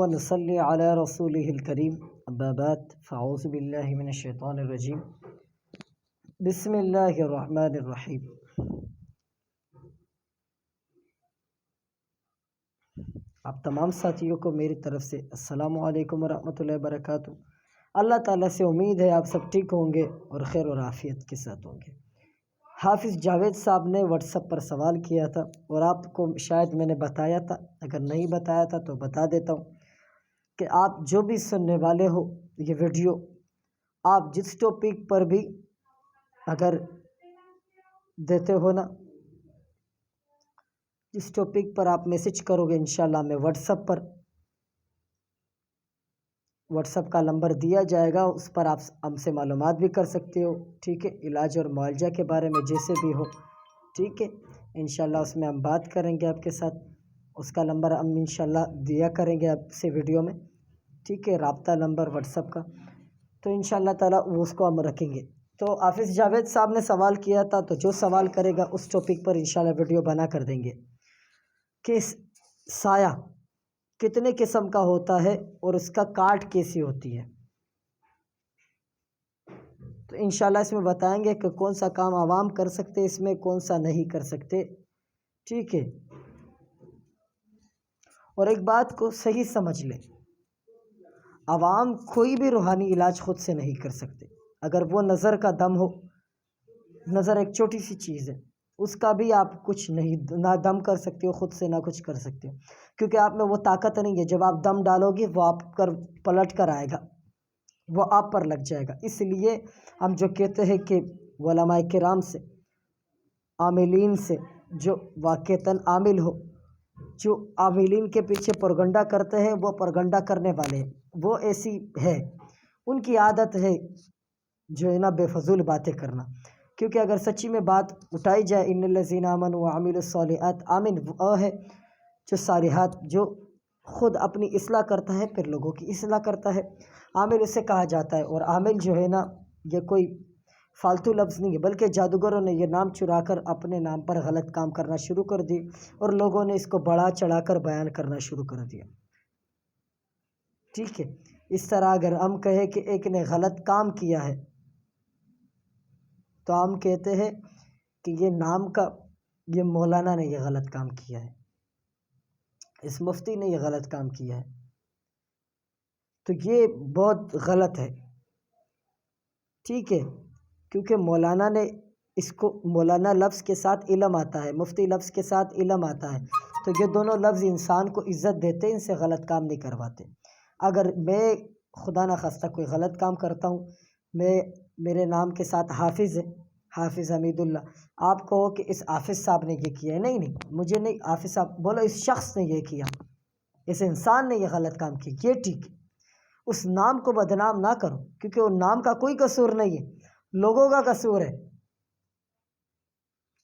ونصلي على رسوله الكريم أما بعد فأعوذ بالله من الشيطان الرجيم بسم اللہ الرحمن الرحیم۔ آپ تمام ساتھیوں کو میری طرف سے السلام علیکم ورحمۃ اللہ وبرکاتہ۔ اللہ تعالیٰ سے امید ہے آپ سب ٹھیک ہوں گے اور خیر اور عافیت کے ساتھ ہوں گے۔ حافظ جاوید صاحب نے واٹس ایپ پر سوال کیا تھا اور آپ کو شاید میں نے بتایا تھا، اگر نہیں بتایا تھا تو بتا دیتا ہوں کہ آپ جو بھی سننے والے ہو یہ ویڈیو، آپ جس ٹاپک پر بھی اگر دیتے ہو نا، جس ٹاپک پر آپ میسج کرو گے انشاءاللہ میں واٹس ایپ کا نمبر دیا جائے گا، اس پر آپ ہم سے معلومات بھی کر سکتے ہو، ٹھیک ہے، علاج اور معالجہ کے بارے میں جیسے بھی ہو، ٹھیک ہے۔ انشاءاللہ اس میں ہم بات کریں گے آپ کے ساتھ، اس کا نمبر ہم انشاءاللہ دیا کریں گے آپ سے ویڈیو میں، ٹھیک ہے، رابطہ نمبر واٹس ایپ کا، تو انشاءاللہ تعالیٰ اس کو ہم رکھیں گے۔ تو حافظ جاوید صاحب نے سوال کیا تھا، تو جو سوال کرے گا اس ٹاپک پر انشاءاللہ ویڈیو بنا کر دیں گے کہ سایہ کتنے قسم کا ہوتا ہے اور اس کا کاٹ کیسی ہوتی ہے، تو انشاءاللہ اس میں بتائیں گے کہ کون سا کام عوام کر سکتے، اس میں کون سا نہیں کر سکتے، ٹھیک ہے۔ اور ایک بات کو صحیح سمجھ لیں، عوام کوئی بھی روحانی علاج خود سے نہیں کر سکتے۔ اگر وہ نظر کا دم ہو، نظر ایک چھوٹی سی چیز ہے، اس کا بھی آپ کچھ نہیں، نہ دم کر سکتے ہو خود سے، نہ کچھ کر سکتے ہو، کیونکہ آپ میں وہ طاقت نہیں ہے۔ جب آپ دم ڈالو گے وہ آپ پر پلٹ کر آئے گا، وہ آپ پر لگ جائے گا۔ اس لیے ہم جو کہتے ہیں کہ علماء کرام سے، عاملین سے، جو واقعتاً عامل ہو، جو عاملین کے پیچھے پروگنڈا کرتے ہیں، وہ پروگنڈا کرنے والے ہیں، وہ ایسی ہے، ان کی عادت ہے جو ہے نا بے فضول باتیں کرنا۔ کیونکہ اگر سچی میں بات اٹھائی جائے، ان الذین آمنوا وعملوا الصالحات، آمن وہ ہے جو صالحات، جو خود اپنی اصلاح کرتا ہے پھر لوگوں کی اصلاح کرتا ہے، عامل اسے کہا جاتا ہے۔ اور عامل جو ہے نا یہ کوئی فالتو لفظ نہیں ہے، بلکہ جادوگروں نے یہ نام چرا کر اپنے نام پر غلط کام کرنا شروع کر دی اور لوگوں نے اس کو بڑا چڑھا کر بیان کرنا شروع کر دیا، ٹھیک ہے۔ اس طرح اگر ہم کہیں کہ ایک نے غلط کام کیا ہے تو ہم کہتے ہیں کہ یہ نام کا، یہ مولانا نے یہ غلط کام کیا ہے، اس مفتی نے یہ غلط کام کیا ہے، تو یہ بہت غلط ہے، ٹھیک ہے۔ کیونکہ مولانا نے اس کو، مولانا لفظ کے ساتھ علم آتا ہے، مفتی لفظ کے ساتھ علم آتا ہے، تو یہ دونوں لفظ انسان کو عزت دیتے، ان سے غلط کام نہیں کرواتے۔ اگر میں خدا نخواستہ کوئی غلط کام کرتا ہوں، میرے نام کے ساتھ حافظ ہے، حافظ حمید اللہ، آپ کہو کہ اس حافظ صاحب نے یہ کیا ہے، نہیں نہیں، مجھے نہیں، حافظ صاحب بولو اس شخص نے یہ کیا، اس انسان نے یہ غلط کام کیا، یہ ٹھیک ہے۔ اس نام کو بدنام نہ کرو، کیونکہ وہ نام کا کوئی قصور نہیں ہے، لوگوں کا قصور ہے،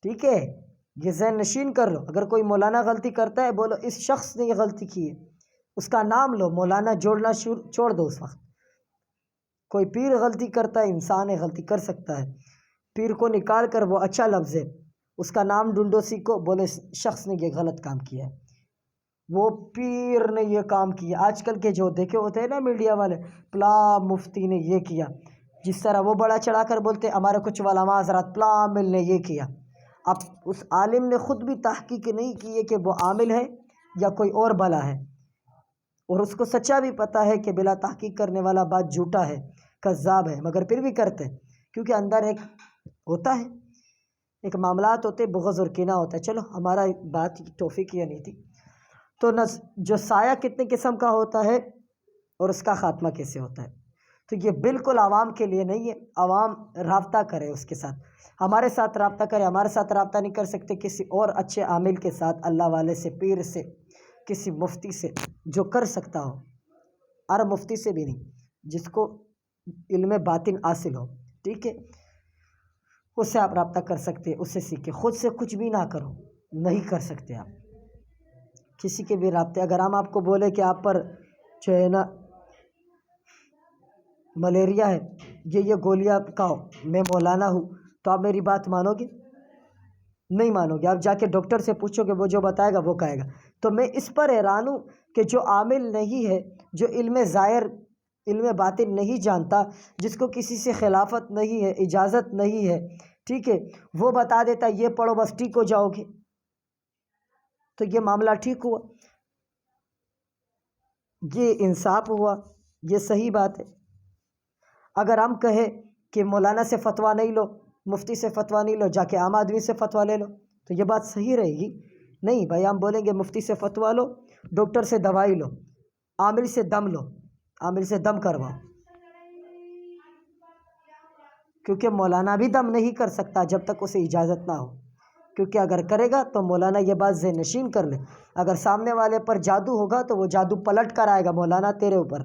ٹھیک ہے۔ یہ ذہن نشین کر لو، اگر کوئی مولانا غلطی کرتا ہے بولو اس شخص نے یہ غلطی کی ہے، اس کا نام لو، مولانا جوڑنا چھوڑ دو۔ اس وقت کوئی پیر غلطی کرتا ہے، انسان ہے غلطی کر سکتا ہے، پیر کو نکال کر وہ اچھا لفظ ہے، اس کا نام ڈھونڈو، سیکھو، بولے اس شخص نے یہ غلط کام کیا ہے، وہ پیر نے یہ کام کیا۔ آج کل کے جو دیکھے ہوتے ہیں نا میڈیا والے، پلا مفتی نے یہ کیا، جس طرح وہ بڑا چڑھا کر بولتے ہمارے کچھ علماء حضرات پلا عامل نے یہ کیا۔ اب اس عالم نے خود بھی تحقیق نہیں کی ہے کہ وہ عامل ہے یا کوئی اور بلا ہے، اور اس کو سچا بھی پتہ ہے کہ بلا تحقیق کرنے والا بات جھوٹا ہے، کذاب ہے، مگر پھر بھی کرتے ہیں، کیونکہ اندر ایک ہوتا ہے، ایک معاملات ہوتے، بغض اور کینہ ہوتا ہے۔ چلو ہمارا بات توفیق یہ نہیں تھی۔ تو جو سایہ کتنے قسم کا ہوتا ہے اور اس کا خاتمہ کیسے ہوتا ہے، تو یہ بالکل عوام کے لیے نہیں ہے۔ عوام رابطہ کرے اس کے ساتھ، ہمارے ساتھ رابطہ کرے، ہمارے ساتھ رابطہ نہیں کر سکتے، کسی اور اچھے عامل کے ساتھ، اللہ والے سے، پیر سے، کسی مفتی سے جو کر سکتا ہو، اور مفتی سے بھی نہیں، جس کو علم باطن حاصل ہو، ٹھیک ہے، اس سے آپ رابطہ کر سکتے، اس سے سیکھیں، خود سے کچھ بھی نہ کرو، نہیں کر سکتے آپ کسی کے بھی رابطے۔ اگر ہم آپ کو بولے کہ آپ پر جو ہے نا ملیریا ہے، یہ گولیاں کھاؤ، میں مولانا ہوں، تو آپ میری بات مانو گے؟ نہیں مانو گے، آپ جا کے ڈاکٹر سے پوچھو گے، وہ جو بتائے گا وہ کہے گا۔ تو میں اس پر حیران ہوں کہ جو عامل نہیں ہے، جو علم ظاہر علم باطن نہیں جانتا، جس کو کسی سے خلافت نہیں ہے، اجازت نہیں ہے، ٹھیک ہے، وہ بتا دیتا یہ پڑھو بس ٹھیک ہو جاؤ گے، تو یہ معاملہ ٹھیک ہوا، یہ انصاف ہوا، یہ صحیح بات ہے۔ اگر ہم کہیں کہ مولانا سے فتویٰ نہیں لو، مفتی سے فتویٰ نہیں لو، جا کے عام آدمی سے فتویٰ لے لو، تو یہ بات صحیح رہے گی؟ نہیں بھائی، ہم بولیں گے مفتی سے فتویٰ لو، ڈاکٹر سے دوائی لو، عامل سے دم لو، عامل سے دم کرواؤ، کیونکہ مولانا بھی دم نہیں کر سکتا جب تک اسے اجازت نہ ہو، کیونکہ اگر کرے گا تو مولانا یہ بات ذہن نشین کر لے، اگر سامنے والے پر جادو ہوگا تو وہ جادو پلٹ کر آئے گا مولانا تیرے اوپر،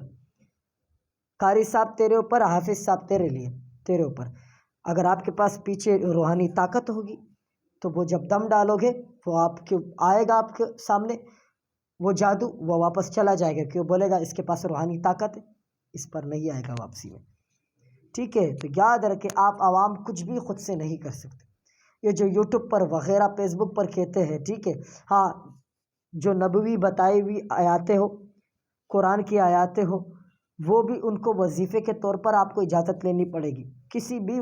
قاری صاحب تیرے اوپر، حافظ صاحب تیرے لیے، تیرے اوپر۔ اگر آپ کے پاس پیچھے روحانی طاقت ہوگی تو وہ جب دم ڈالو گے وہ آپ کے آئے گا، آپ کے سامنے وہ جادو، وہ واپس چلا جائے گا، کیوں بولے گا اس کے پاس روحانی طاقت ہے، اس پر نہیں آئے گا واپسی میں، ٹھیک ہے۔ تو یاد رکھیں، آپ عوام کچھ بھی خود سے نہیں کر سکتے۔ یہ جو یوٹیوب پر وغیرہ فیس بک پر کہتے ہیں، ٹھیک ہے، ہاں، جو نبوی بتائی ہوئی آیاتیں ہو، قرآن کی آیاتیں ہو، وہ بھی ان کو وظیفے کے طور پر آپ کو اجازت لینی پڑے گی۔ کسی بھی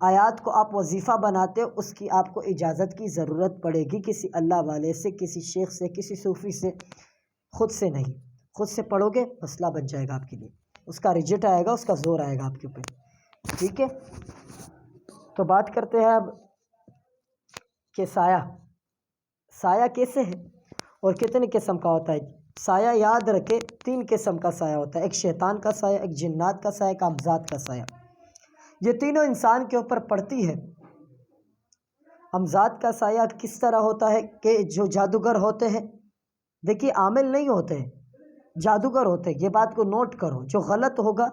آیات کو آپ وظیفہ بناتے ہو، اس کی آپ کو اجازت کی ضرورت پڑے گی، کسی اللہ والے سے، کسی شیخ سے، کسی صوفی سے، خود سے نہیں۔ خود سے پڑھو گے مسئلہ بن جائے گا آپ کے لیے، اس کا رجٹ آئے گا، اس کا زور آئے گا آپ کے اوپر، ٹھیک ہے۔ تو بات کرتے ہیں اب کہ سایہ کیسے ہے اور کتنے قسم کا ہوتا ہے۔ سایہ یاد رکھے 3 قسم کا سایہ ہوتا ہے، ایک شیطان کا سایہ، ایک جنات کا سایہ، ایک امزاد کا سایہ۔ یہ تینوں انسان کے اوپر پڑتی ہے۔ امزاد کا سایہ کس طرح ہوتا ہے کہ جو جادوگر ہوتے ہیں، دیکھیے عامل نہیں ہوتے ہیں، جادوگر ہوتے ہیں، یہ بات کو نوٹ کرو۔ جو غلط ہوگا،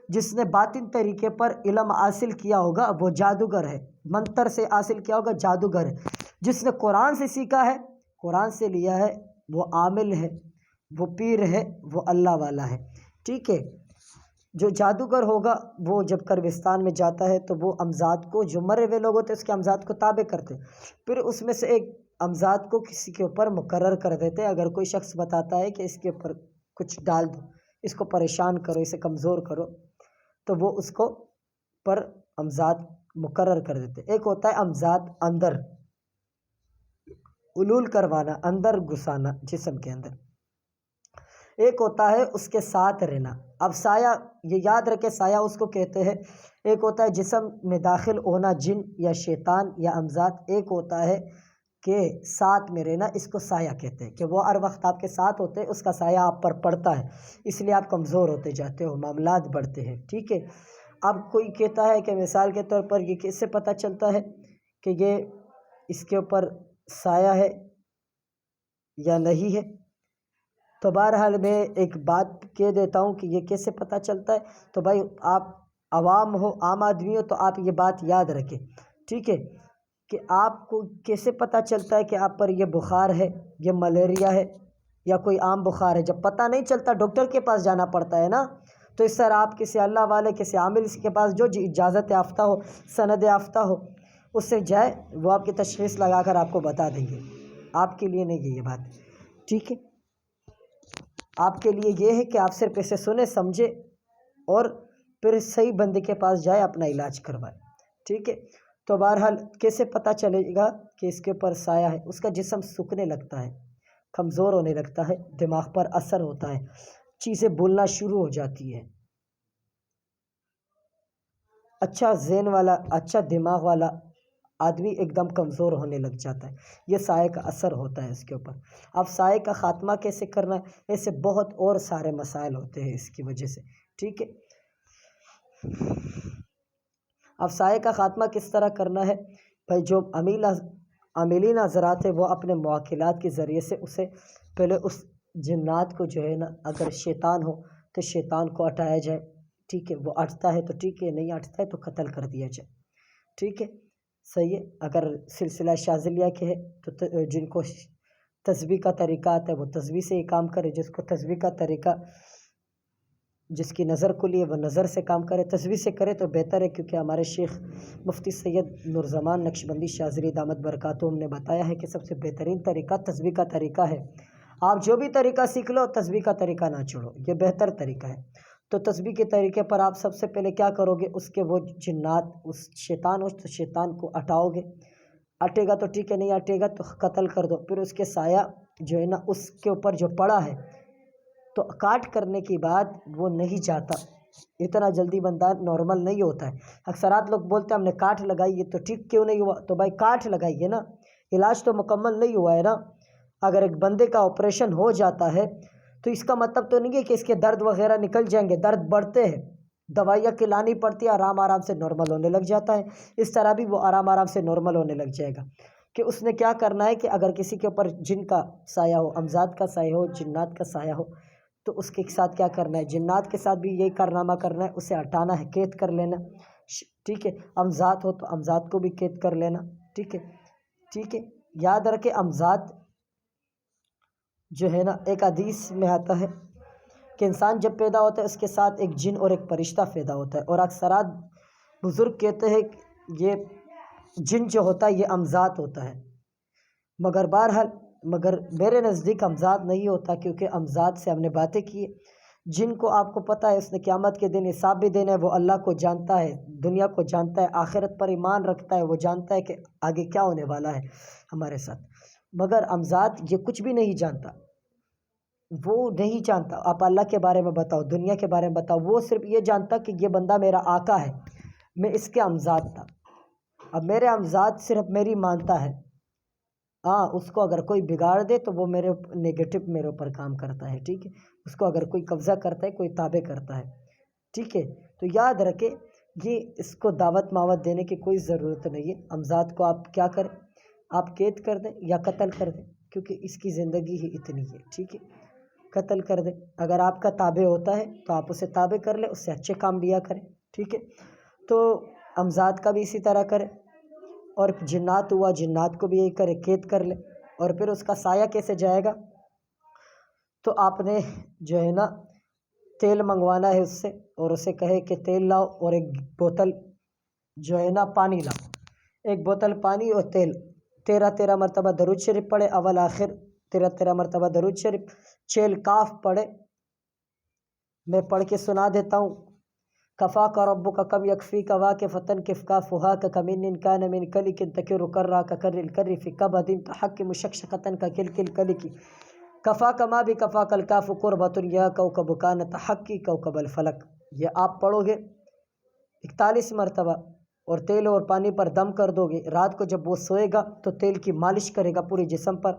جس نے باطن طریقے پر علم حاصل کیا ہوگا وہ جادوگر ہے، منتر سے حاصل کیا ہوگا جادوگر ہے۔ جس نے قرآن سے سیکھا ہے، قرآن سے لیا ہے، وہ عامل ہے، وہ پیر ہے، وہ اللہ والا ہے، ٹھیک ہے۔ جو جادوگر ہوگا وہ جب قبرستان میں جاتا ہے تو وہ امزاد کو، جو مرے ہوئے لوگ ہوتے ہیں اس کے امزاد کو تابع کرتے، پھر اس میں سے ایک امزاد کو کسی کے اوپر مقرر کر دیتے۔ اگر کوئی شخص بتاتا ہے کہ اس کے اوپر کچھ ڈال دو، اس کو پریشان کرو، اسے کمزور کرو، تو وہ اس کو پر امزاد مقرر کر دیتے۔ ایک ہوتا ہے امزاد اندر، علول کروانا، اندر گھسانا جسم کے اندر۔ ایک ہوتا ہے اس کے ساتھ رہنا۔ اب سایہ، یہ یاد رکھے سایہ اس کو کہتے ہیں، ایک ہوتا ہے جسم میں داخل ہونا، جن یا شیطان یا امزاد، ایک ہوتا ہے کہ ساتھ میں رہنا، اس کو سایہ کہتے ہیں، کہ وہ ہر وقت آپ کے ساتھ ہوتے ہیں، اس کا سایہ آپ پر پڑتا ہے، اس لیے آپ کمزور ہوتے جاتے ہو، معاملات بڑھتے ہیں، ٹھیک ہے۔ اب کوئی کہتا ہے کہ مثال کے طور پر یہ کیسے پتہ چلتا ہے کہ یہ اس کے اوپر سایہ ہے یا نہیں ہے؟ تو بہرحال میں ایک بات کہہ دیتا ہوں کہ یہ کیسے پتہ چلتا ہے۔ تو بھائی آپ عوام ہو، عام آدمی ہو، تو آپ یہ بات یاد رکھیں، ٹھیک ہے، کہ آپ کو کیسے پتہ چلتا ہے کہ آپ پر یہ بخار ہے، یہ ملیریا ہے یا کوئی عام بخار ہے۔ جب پتہ نہیں چلتا ڈاکٹر کے پاس جانا پڑتا ہے نا، تو اس طرح آپ کسی اللہ والے، کسی عامل کے پاس جو اجازت یافتہ ہو، سند یافتہ ہو، اس سے جائے، وہ آپ کی تشخیص لگا کر آپ کو بتا دیں گے۔ آپ کے لیے نہیں ہے یہ بات، ٹھیک ہے۔ آپ کے لیے یہ ہے کہ آپ صرف اسے سنیں، سمجھے اور پھر صحیح بندے کے پاس جائے، اپنا علاج کروائے، ٹھیک ہے۔ تو بہرحال کیسے پتہ چلے گا کہ اس کے اوپر سایہ ہے؟ اس کا جسم سوکھنے لگتا ہے، کمزور ہونے لگتا ہے، دماغ پر اثر ہوتا ہے، چیزیں بولنا شروع ہو جاتی ہے، اچھا ذہن والا، اچھا دماغ والا آدمی ایک دم کمزور ہونے لگ جاتا ہے۔ یہ سائے کا اثر ہوتا ہے اس کے اوپر۔ اب سائے کا خاتمہ کیسے کرنا ہے؟ ایسے بہت اور سارے مسائل ہوتے ہیں اس کی وجہ سے، ٹھیک ہے۔ اب سائے کا خاتمہ کس طرح کرنا ہے؟ بھائی جو عاملین حضرات ہیں وہ اپنے مواکلات کے ذریعے سے اسے پہلے اس جنات کو جو ہے نا، اگر شیطان ہو تو شیطان کو ہٹایا جائے، ٹھیک ہے۔ وہ ہٹتا ہے تو ٹھیک ہے، نہیں ہٹتا ہے تو قتل کر دیا جائے، ٹھیک ہے، صحیح ہے۔ اگر سلسلہ شاذلیہ کے ہے تو جن کو تسبیح کا طریقہ آتا ہے وہ تسبیح سے ہی کام کرے، جس کو تسبیح کا طریقہ، جس کی نظر کو لیے وہ نظر سے کام کرے، تسبیح سے کرے تو بہتر ہے، کیونکہ ہمارے شیخ مفتی سید نورزمان نقشبندی شاذلی دامت برکاتہم نے بتایا ہے کہ سب سے بہترین طریقہ تسبیح کا طریقہ ہے۔ آپ جو بھی طریقہ سیکھ لو تسبیح کا طریقہ نہ چھوڑو، یہ بہتر طریقہ ہے۔ تو تسبیح کے طریقے پر آپ سب سے پہلے کیا کرو گے، اس کے وہ جنات، اس شیطان کو ہٹاؤ گے۔ ہٹے گا تو ٹھیک ہے، نہیں ہٹے گا تو قتل کر دو۔ پھر اس کے سایہ جو ہے نا اس کے اوپر جو پڑا ہے تو کاٹ کرنے کے بعد وہ نہیں جاتا، اتنا جلدی بندہ نارمل نہیں ہوتا ہے۔ اکثرات لوگ بولتے ہیں ہم نے کاٹ لگائی ہے تو ٹھیک کیوں نہیں ہوا، تو بھائی کاٹ لگائیے نا، علاج تو مکمل نہیں ہوا ہے نا۔ اگر ایک بندے کا آپریشن ہو جاتا ہے تو اس کا مطلب تو نہیں ہے کہ اس کے درد وغیرہ نکل جائیں گے، درد بڑھتے ہیں، دوائیاں کھلانی پڑتی ہے، آرام سے نارمل ہونے لگ جاتا ہے۔ اس طرح بھی وہ آرام سے نارمل ہونے لگ جائے گا کہ اس نے کیا کرنا ہے کہ اگر کسی کے اوپر جن کا سایہ ہو، امزاد کا سایہ ہو، جنات کا سایہ ہو، تو اس کے ساتھ کیا کرنا ہے، جنات کے ساتھ بھی یہی کارنامہ کرنا ہے، اسے ہٹانا ہے، قید کر لینا، ٹھیک ہے۔ امزاد ہو تو امزاد کو بھی قید کر لینا، ٹھیک ہے، ٹھیک ہے۔ یاد رکھے امزاد جو ہے نا ایک حدیث میں آتا ہے کہ انسان جب پیدا ہوتا ہے اس کے ساتھ ایک جن اور ایک فرشتہ پیدا ہوتا ہے، اور اکثرات بزرگ کہتے ہیں کہ یہ جن جو ہوتا ہے یہ امزاد ہوتا ہے، مگر بہرحال میرے نزدیک امزاد نہیں ہوتا، کیونکہ امزاد سے ہم نے باتیں کی۔ جن کو آپ کو پتہ ہے اس نے قیامت کے دن حساب بھی دینا ہے، وہ اللہ کو جانتا ہے، دنیا کو جانتا ہے، آخرت پر ایمان رکھتا ہے، وہ جانتا ہے کہ آگے کیا ہونے والا ہے ہمارے ساتھ۔ مگر امزاد یہ کچھ بھی نہیں جانتا، وہ نہیں جانتا۔ آپ اللہ کے بارے میں بتاؤ، دنیا کے بارے میں بتاؤ، وہ صرف یہ جانتا کہ یہ بندہ میرا آقا ہے، میں اس کے امزاد تھا۔ اب میرے امزاد صرف میری مانتا ہے، ہاں اس کو اگر کوئی بگاڑ دے تو وہ میرے نیگیٹو میرے اوپر کام کرتا ہے، ٹھیک ہے۔ اس کو اگر کوئی قبضہ کرتا ہے، کوئی تابع کرتا ہے، ٹھیک ہے۔ تو یاد رکھے یہ اس کو دعوت معوت دینے کی کوئی ضرورت نہیں ہے۔ امزاد کو آپ کیا کریں، آپ قید کر دیں یا قتل کر دیں، کیونکہ اس کی زندگی ہی اتنی ہے، ٹھیک ہے، قتل کر دیں۔ اگر آپ کا تابع ہوتا ہے تو آپ اسے تابع کر لیں، اس سے اچھے کام لیا کریں، ٹھیک ہے۔ تو امزاد کا بھی اسی طرح کریں، اور جنات ہوا جنات کو بھی یہی کرے، قید کر لے۔ اور پھر اس کا سایہ کیسے جائے گا، تو آپ نے جو ہے نا تیل منگوانا ہے اس سے، اور اسے کہے کہ تیل لاؤ اور ایک بوتل جو ہے نا پانی لاؤ، ایک بوتل پانی اور تیل، 13 مرتبہ درود شریف پڑھے، اول آخر 13 مرتبہ درود شریف، 6 کاف پڑھے۔ میں پڑھ کے سنا دیتا ہوں۔ کفاک ربک کم یکفیک واقفتن کفکا فہاک کمن کان من کلک تکر کرا ککر الکر فی کبد تحکم شکشقتن ککل کلکی کفاک ما بھی کفاک الکاف قربت یا کوکب کان تحکی کوکب الفلک۔ یہ آپ پڑھو گے 41 مرتبہ، اور تیل اور پانی پر دم کر دو گے۔ رات کو جب وہ سوئے گا تو تیل کی مالش کرے گا پورے جسم پر،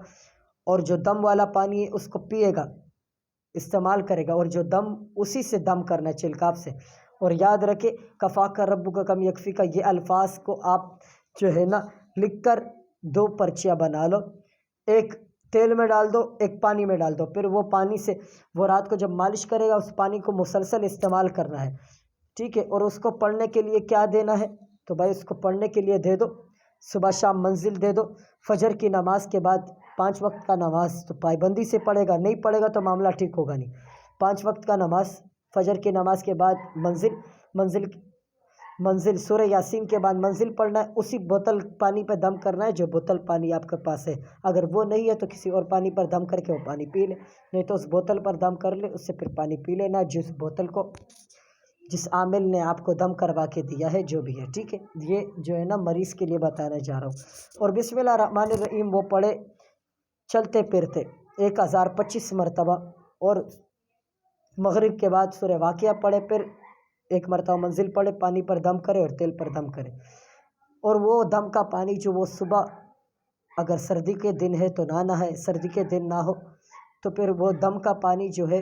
اور جو دم والا پانی ہے اس کو پیے گا، استعمال کرے گا، اور جو دم اسی سے دم کرنا ہے، چلکاف سے۔ اور یاد رکھے کفاک ربک کم یکفی کا یہ الفاظ کو آپ جو ہے نا لکھ کر 2 پرچیاں بنا لو، ایک تیل میں ڈال دو، ایک پانی میں ڈال دو، پھر وہ پانی سے وہ رات کو جب مالش کرے گا اس پانی کو مسلسل استعمال کرنا ہے، ٹھیک ہے۔ اور اس کو پڑھنے کے لیے کیا دینا ہے، تو بھائی اس کو پڑھنے کے لیے دے دو، صبح شام منزل دے دو۔ فجر کی نماز کے بعد 5 وقت کا نماز تو پابندی سے پڑھے گا، نہیں پڑھے گا تو معاملہ ٹھیک ہوگا نہیں۔ 5 وقت کا نماز فجر کی نماز کے بعد منزل سورہ یاسین کے بعد منزل پڑھنا ہے، اسی بوتل پانی پہ دم کرنا ہے جو بوتل پانی آپ کے پاس ہے۔ اگر وہ نہیں ہے تو کسی اور پانی پر دم کر کے وہ پانی پی لے، نہیں تو اس بوتل پر دم کر لے، اس سے پھر پانی پی لینا جس بوتل کو جس عامل نے آپ کو دم کروا کے دیا ہے، جو بھی ہے، ٹھیک ہے۔ یہ جو ہے نا مریض کے لیے بتانا جا رہا ہوں۔ اور بسم اللہ الرحمن الرحیم وہ پڑھے چلتے پھرتے 1025 مرتبہ، اور مغرب کے بعد سورہ واقعہ پڑھے، پھر 1 مرتبہ منزل پڑھے، پانی پر دم کرے اور تیل پر دم کرے۔ اور وہ دم کا پانی جو وہ صبح اگر سردی کے دن ہے تو نہ نہائے، سردی کے دن نہ ہو تو پھر وہ دم کا پانی جو ہے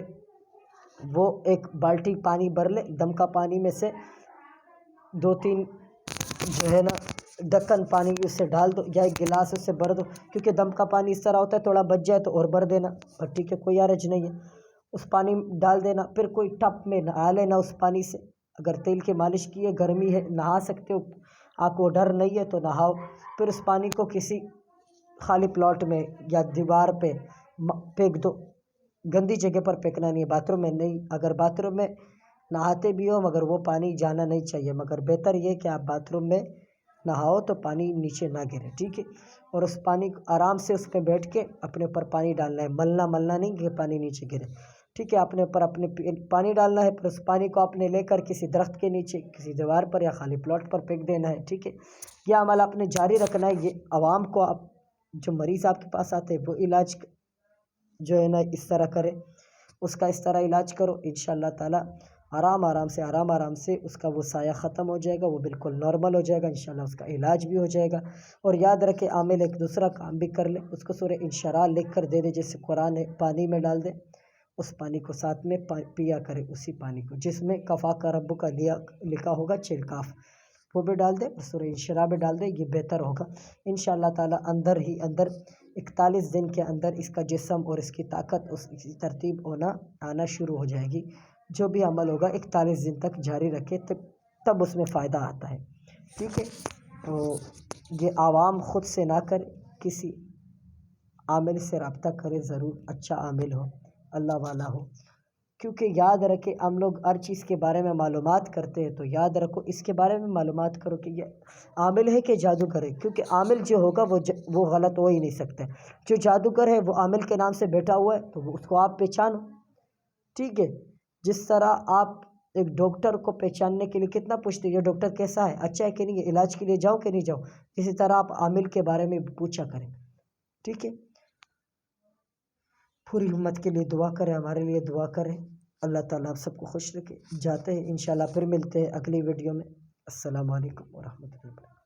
وہ 1 بالٹی پانی بھر لے، دم کا پانی میں سے 2-3 جو ہے نا ڈھکن پانی اسے ڈال دو، یا 1 گلاس اسے بھر دو، کیونکہ دم کا پانی اس طرح ہوتا ہے تھوڑا بچ جائے تو اور بھر دینا، اور ٹھیک ہے، کوئی حرج نہیں ہے، اس پانی ڈال دینا۔ پھر کوئی ٹپ میں نہا لینا اس پانی سے، اگر تیل کی مالش کی ہے، گرمی ہے، نہا سکتے ہو، آپ کو ڈر نہیں ہے تو نہاؤ۔ پھر اس پانی کو کسی خالی پلاٹ میں یا دیوار پہ پھینک دو، گندی جگہ پر پھینکنا نہیں ہے، باتھ روم میں نہیں۔ اگر باتھ روم میں نہاتے بھی ہو مگر وہ پانی جانا نہیں چاہیے، مگر بہتر یہ کہ آپ باتھ روم میں نہاؤ تو پانی نیچے نہ گرے، ٹھیک ہے. اور اس پانی کو آرام سے اس پہ بیٹھ کے اپنے اوپر پانی ڈالنا ہے، ملنا نہیں کہ پانی نیچے گرے، ٹھیک ہے. اپنے اوپر پانی ڈالنا ہے، پھر اس پانی کو آپ نے لے کر کسی درخت کے نیچے، کسی دیوار پر یا خالی پلاٹ پر پھینک دینا ہے، ٹھیک ہے. یہ عمل آپ نے جاری رکھنا ہے. یہ عوام کو، آپ جو مریض آپ کے پاس آتے ہیں وہ علاج جو ہے نا اس طرح کرے، اس کا اس طرح علاج کرو. انشاءاللہ تعالی آرام سے اس کا وہ سایہ ختم ہو جائے گا، وہ بالکل نارمل ہو جائے گا. انشاءاللہ اس کا علاج بھی ہو جائے گا. اور یاد رکھے عامل ایک دوسرا کام بھی کر لے، اس کو سورہ انشراح لکھ کر دے دے، جیسے قرآن ہے، پانی میں ڈال دے، اس پانی کو ساتھ میں پیا کرے، اسی پانی کو جس میں کفا کا رب کا لکھا ہوگا چلکاف، وہ بھی ڈال دے، اور سورہ انشراح بھی ڈال دے. یہ بہتر ہوگا انشاءاللہ تعالی. اندر ہی اندر 41 دن کے اندر اس کا جسم اور اس کی طاقت اس کی ترتیب آنا شروع ہو جائے گی. جو بھی عمل ہوگا 41 دن تک جاری رکھے، تب اس میں فائدہ آتا ہے، ٹھیک ہے. تو یہ عوام خود سے نہ کرے، کسی عامل سے رابطہ کرے، ضرور اچھا عامل ہو، اللہ والا ہو. کیونکہ یاد رکھے ہم لوگ ہر چیز کے بارے میں معلومات کرتے ہیں، تو یاد رکھو اس کے بارے میں معلومات کرو کہ یہ عامل ہے کہ جادوگر ہے. کیونکہ عامل جو ہوگا وہ غلط ہو ہی نہیں سکتا. جو جادوگر ہے وہ عامل کے نام سے بیٹھا ہوا ہے، تو اس کو آپ پہچانو، ٹھیک ہے. جس طرح آپ ایک ڈاکٹر کو پہچاننے کے لیے کتنا پوچھتے ہیں، یہ ڈاکٹر کیسا ہے، اچھا ہے کہ نہیں، علاج کے لیے جاؤ کہ نہیں جاؤ، اسی طرح آپ عامل کے بارے میں پوچھا کریں، ٹھیک ہے. پوری امت کے لیے دعا کریں، ہمارے لیے دعا کریں. اللہ تعالیٰ آپ سب کو خوش رکھے. جاتے ہیں انشاءاللہ، پھر ملتے ہیں اگلی ویڈیو میں. السلام علیکم ورحمۃ اللہ.